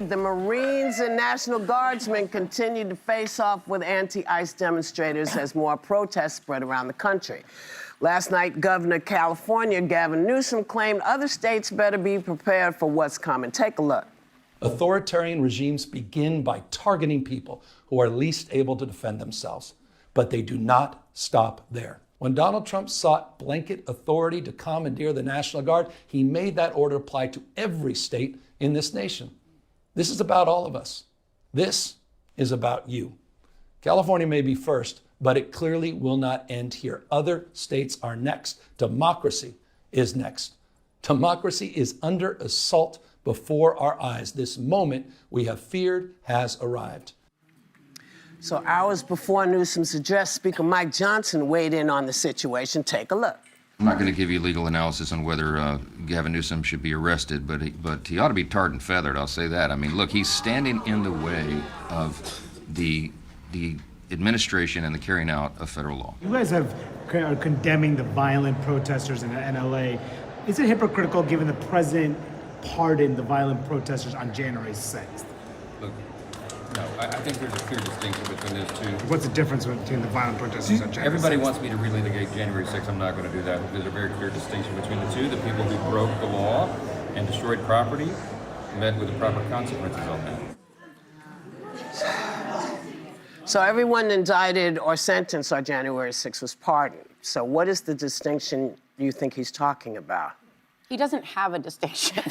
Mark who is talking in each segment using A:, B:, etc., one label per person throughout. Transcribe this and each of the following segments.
A: The Marines and National Guardsmen continue to face off with anti-ICE demonstrators as more protests spread around the country. Last night, Governor of California Gavin Newsom claimed other states better be prepared for what's coming. Take a look.
B: Authoritarian regimes begin by targeting people who are least able to defend themselves, but they do not stop there. When Donald Trump sought blanket authority to commandeer the National Guard, he made that order apply to every state in this nation. This is about all of us. This is about you. California may be first, but it clearly will not end here. Other states are next. Democracy is next. Democracy is under assault before our eyes. This moment we have feared has arrived.
A: So hours before Newsom's address, Speaker Mike Johnson weighed in on the situation. Take a look.
C: I'm not going to give you legal analysis on whether Gavin Newsom should be arrested, but he ought to be tarred and feathered, I'll say that. I mean, look, he's standing in the way of the administration and the carrying out of federal law.
D: You guys are condemning the violent protesters in LA. Is it hypocritical given the president pardoned the violent protesters on January 6th?
E: Look, no, I think there's a clear distinction between those two.
D: What's the difference between the violent protesters on January 6th?
E: Everybody wants me to relitigate January 6th. I'm not going to do that. There's a very clear distinction between the two. The people who broke the law and destroyed property met with the proper consequences on that.
A: So everyone indicted or sentenced on January 6th was pardoned. So what is the distinction you think he's talking about?
F: He doesn't have a distinction.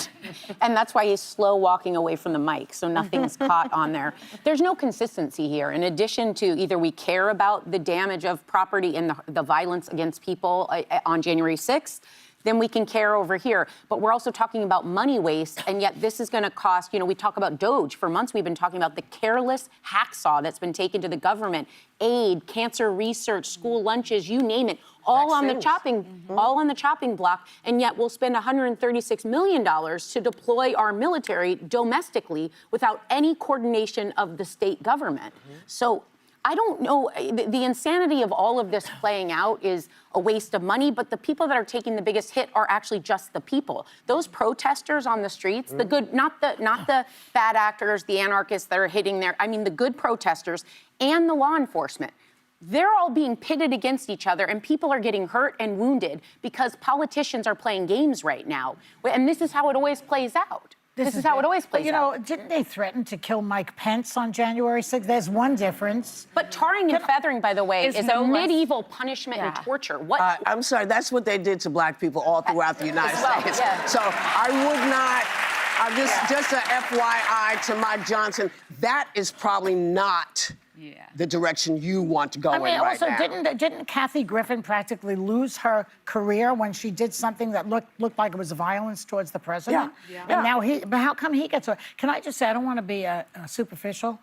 F: And that's why he's slow walking away from the mic, so nothing is caught on there. There's no consistency here. In addition to either we care about the damage of property and the violence against people on January 6th, then we can care over here. But we're also talking about money waste, and yet this is going to cost, we talk about DOGE. For months we've been talking about the careless hacksaw that's been taken to the government, aid, cancer research, school lunches, you name it, all on the chopping block, and yet we'll spend $136 million to deploy our military domestically without any coordination of the state government. So I don't know, the insanity of all of this playing out is a waste of money, but the people that are taking the biggest hit are actually just the people. Those protesters on the streets, the good, not the bad actors, the anarchists that are hitting there, I mean the good protesters and the law enforcement. They're all being pitted against each other, and people are getting hurt and wounded because politicians are playing games right now. And this is how it always plays out. This is how it always plays out.
G: Didn't they threaten to kill Mike Pence on January 6th? There's one difference.
F: But tarring and feathering, by the way, is a medieval punishment and torture. What?
A: I'm sorry, that's what they did to black people all throughout the United States.
F: Yeah.
A: So I would not, just a FYI to Mike Johnson, that is probably not the direction you want to go in right now.
G: Didn't Kathy Griffin practically lose her career when she did something that looked like it was violence towards the president? Yeah. And now but how come he gets away? Can I just say, I don't want to be superficial,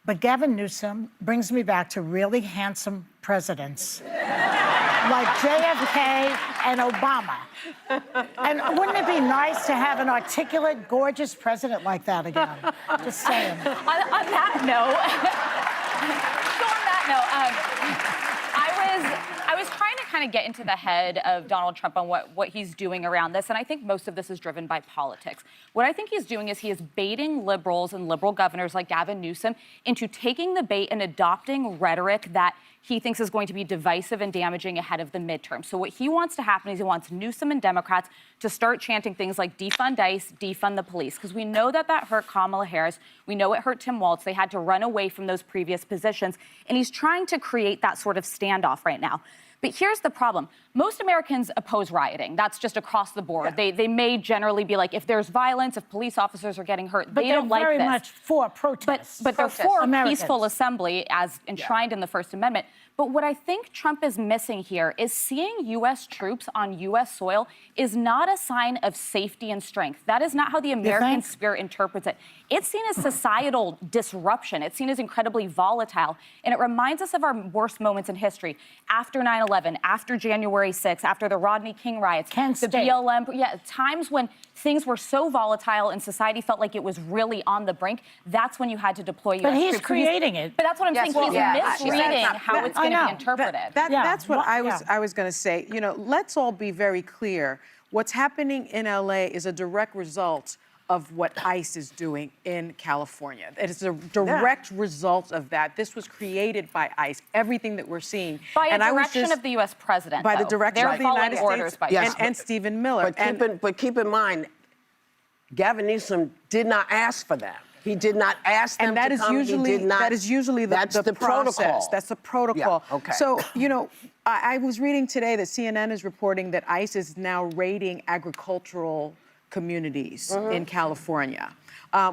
G: but Gavin Newsom brings me back to really handsome presidents like JFK and Obama. And wouldn't it be nice to have an articulate, gorgeous president like that again? Just saying.
H: On that note, I was trying to kind of get into the head of Donald Trump on what he's doing around this, and I think most of this is driven by politics. What I think he's doing is he is baiting liberals and liberal governors like Gavin Newsom into taking the bait and adopting rhetoric that he thinks is going to be divisive and damaging ahead of the midterm. So what he wants to happen is he wants Newsom and Democrats to start chanting things like defund ICE, defund the police, because we know that hurt Kamala Harris. We know it hurt Tim Walz. They had to run away from those previous positions, and he's trying to create that sort of standoff right now. But here's the problem. Most Americans oppose rioting. That's just across the board. Yeah. They may generally be like, if there's violence, if police officers are getting hurt, they don't like this.
G: But they're very much for protests.
H: But they're for peaceful assembly as enshrined in the First Amendment. But what I think Trump is missing here is seeing U.S. troops on U.S. soil is not a sign of safety and strength. That is not how the American spirit interprets it. It's seen as societal disruption. It's seen as incredibly volatile. And it reminds us of our worst moments in history. After 9/11, after January 6th, after the Rodney King riots, the BLM, times when things were so volatile and society felt like it was really on the brink, that's when you had to deploy U.S.
G: troops. But he's
H: creating
G: it.
H: But that's what I'm saying. He's misreading how it's going to be interpreted.
I: That's what I was going to say. Let's all be very clear. What's happening in L.A. is a direct result of what ICE is doing in California. It is a direct result of that. This was created by ICE, everything that we're seeing.
H: By a direction of the U.S. president,
I: by the direction of the United
H: orders
I: States
H: by
I: and Stephen Miller.
A: But keep in mind, Gavin Newsom did not ask for that. He did not ask them
I: and that
A: to
I: is
A: come.
I: usually
A: He did not,
I: that is usually the
A: that's the
I: process.
A: protocol.
I: That's the protocol.
A: Yeah, okay.
I: So I was reading today that CNN is reporting that ICE is now raiding agricultural communities in California,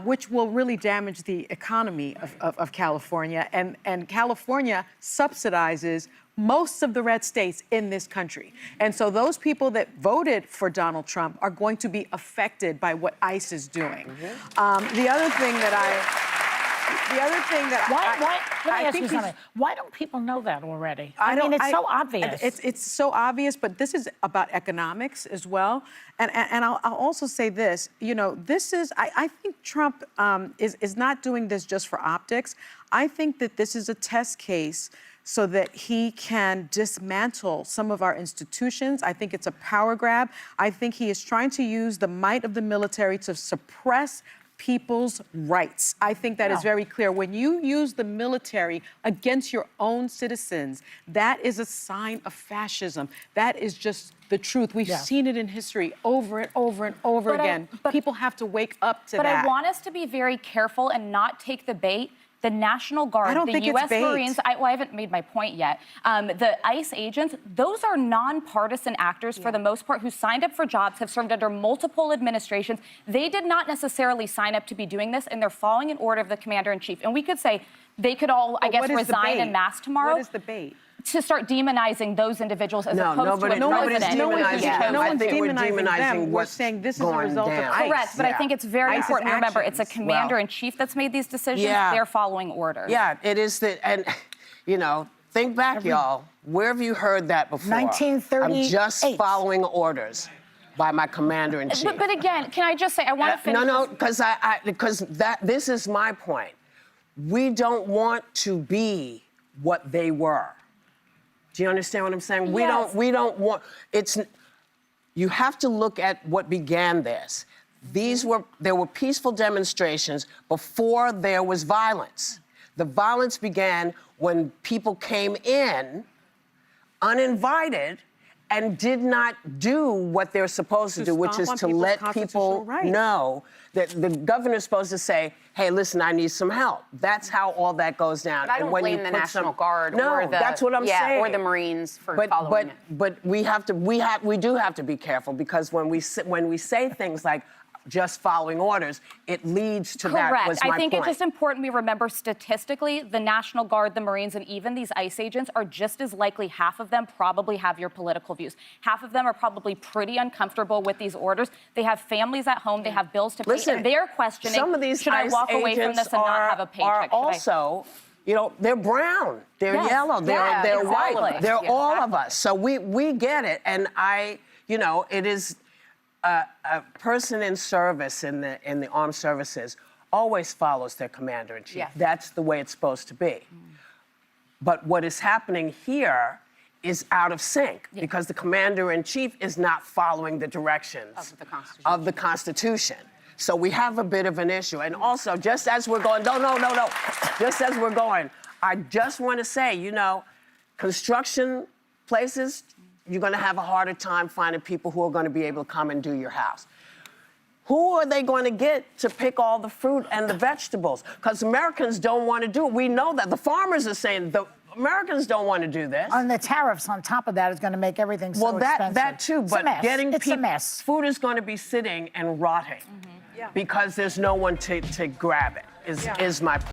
I: which will really damage the economy of California. And California subsidizes most of the red states in this country. And so those people that voted for Donald Trump are going to be affected by what ICE is doing. The other thing that
G: Let me ask you something. Why don't people know that already? I mean, it's so obvious.
I: It's so obvious, but this is about economics as well. And I'll also say this. This is. I think Trump is not doing this just for optics. I think that this is a test case so that he can dismantle some of our institutions. I think it's a power grab. I think he is trying to use the might of the military to suppress people's rights. I think that is very clear. When you use the military against your own citizens, that is a sign of fascism. That is just the truth. We've seen it in history over and over and over again. People have to wake up to that.
H: But I want us to be very careful and not take the bait. The National Guard, the U.S. Marines, I haven't made my point yet. The ICE agents, those are nonpartisan actors for the most part who signed up for jobs, have served under multiple administrations. They did not necessarily sign up to be doing this, and they're following an order of the commander-in-chief. And we could say they could all, I guess, resign en masse tomorrow.
I: What is the bait?
H: To start demonizing those individuals as opposed to a president.
A: Nobody's demonizing them.
I: No
A: I
I: one's
A: think we're
I: demonizing them. We're
A: what's
I: saying this is a
A: going
I: result of
A: down.
I: ICE.
H: Correct, but I think it's very important to remember it's a commander-in-chief that's made these decisions. They're following orders.
A: Yeah, it is that, and think back, y'all. Where have you heard that before?
G: 1938.
A: I'm just following orders by my commander-in-chief.
H: But again, can I just say, I want to finish.
A: No, because this is my point. We don't want to be what they were. Do you understand what I'm saying?
H: Yes.
A: We don't want, you have to look at what began this. There were peaceful demonstrations before there was violence. The violence began when people came in uninvited and did not do what they're supposed to do, which is to let people know that the governor's supposed to say, hey, listen, I need some help. That's how all that goes down.
F: But I don't blame the National Guard or the
A: that's what I'm saying.
F: or the Marines for following it.
A: But we do have to be careful, because when we say things like just following orders, it leads to that. Was my
H: I think
A: point.
H: it's just important we remember statistically, the National Guard, the Marines, and even these ICE agents are just as likely, half of them probably have your political views. Half of them are probably pretty uncomfortable with these orders. They have families at home, they have bills to pay, and they're questioning,
A: some of these
H: should I walk away from this and not have a paycheck?
A: Are also, they're brown, they're yellow, they're white, they're all of us. So we get it, and it is. A person in service in the armed services always follows their commander-in-chief.
F: Yes.
A: That's the way it's supposed to be. But what is happening here is out of sync, because the commander-in-chief is not following the directions of the Constitution. So we have a bit of an issue. And also, just as we're going, just as we're going, I just want to say, construction places, you're going to have a harder time finding people who are going to be able to come and do your house. Who are they going to get to pick all the fruit and the vegetables? Because Americans don't want to do it. We know that. The farmers are saying the Americans don't want to do this.
G: And the tariffs on top of that is going to make everything so expensive.
A: That too, but getting
G: it's a mess.
A: Food is going to be sitting and rotting because there's no one to grab it, is my point.